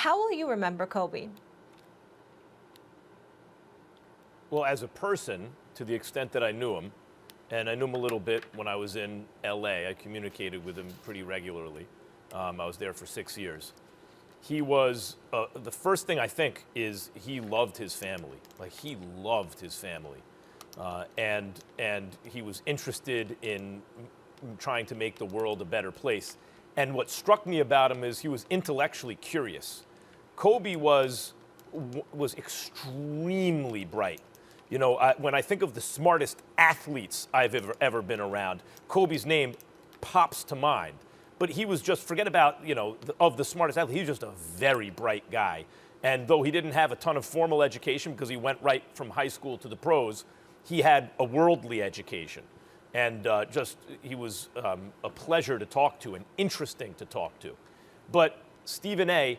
How will you remember Kobe? Well, as a person, to the extent that I knew him, and I knew him a little bit when I was in LA, I communicated with him pretty regularly. I was there for 6 years. He was, the first thing I think is he loved his family. Like, he loved his family. And he was interested in trying to make the world a better place. And what struck me about him is he was intellectually curious. Kobe was extremely bright. You know, when I think of the smartest athletes I've ever been around, Kobe's name pops to mind. But he was just, forget about, you know, of the smartest athlete, he was just a very bright guy. And though he didn't have a ton of formal education because he went right from high school to the pros, he had a worldly education. And he was a pleasure to talk to and interesting to talk to. But Stephen A.,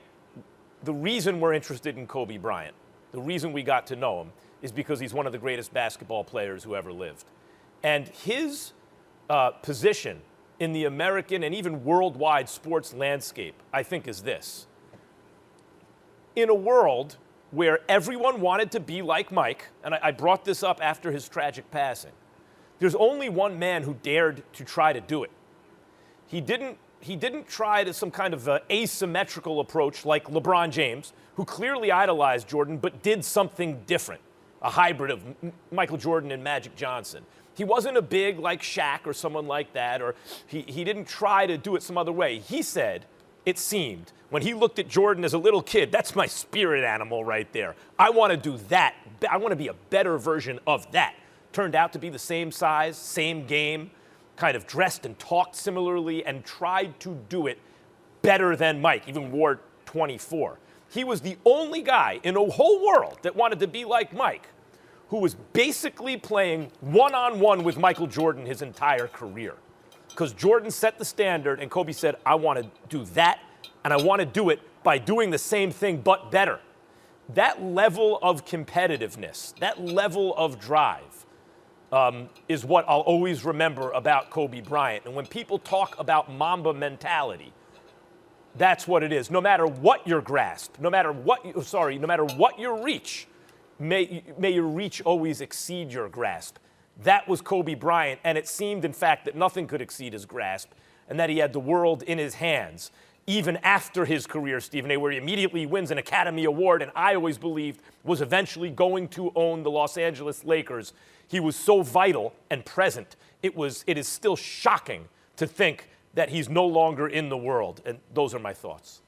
the reason we're interested in Kobe Bryant, the reason we got to know him, is because he's one of the greatest basketball players who ever lived. And his position in the American and even worldwide sports landscape, I think, is this. In a world where everyone wanted to be like Mike, and I brought this up after his tragic passing, there's only one man who dared to try to do it. He didn't try to some kind of asymmetrical approach like LeBron James, who clearly idolized Jordan but did something different, a hybrid of Michael Jordan and Magic Johnson. He wasn't a big like Shaq or someone like that, or he didn't try to do it some other way. He said, it seemed, when he looked at Jordan as a little kid, that's my spirit animal right there. I want to do that. I want to be a better version of that. Turned out to be the same size, same game, kind of dressed and talked similarly, and tried to do it better than Mike, even wore 24. He was the only guy in the whole world that wanted to be like Mike, who was basically playing one-on-one with Michael Jordan his entire career. Because Jordan set the standard, and Kobe said, I want to do that, and I want to do it by doing the same thing but better. That level of competitiveness, that level of drive, is what I'll always remember about Kobe Bryant. And when people talk about Mamba mentality, that's what it is. No matter what your grasp, no matter what your reach, may your reach always exceed your grasp. That was Kobe Bryant, and it seemed, in fact, that nothing could exceed his grasp, and that he had the world in his hands, even after his career, Stephen A., where he immediately wins an Academy Award, and I always believed was eventually going to own the Los Angeles Lakers. He was so vital and present. It is still shocking to think that he's no longer in the world, and those are my thoughts.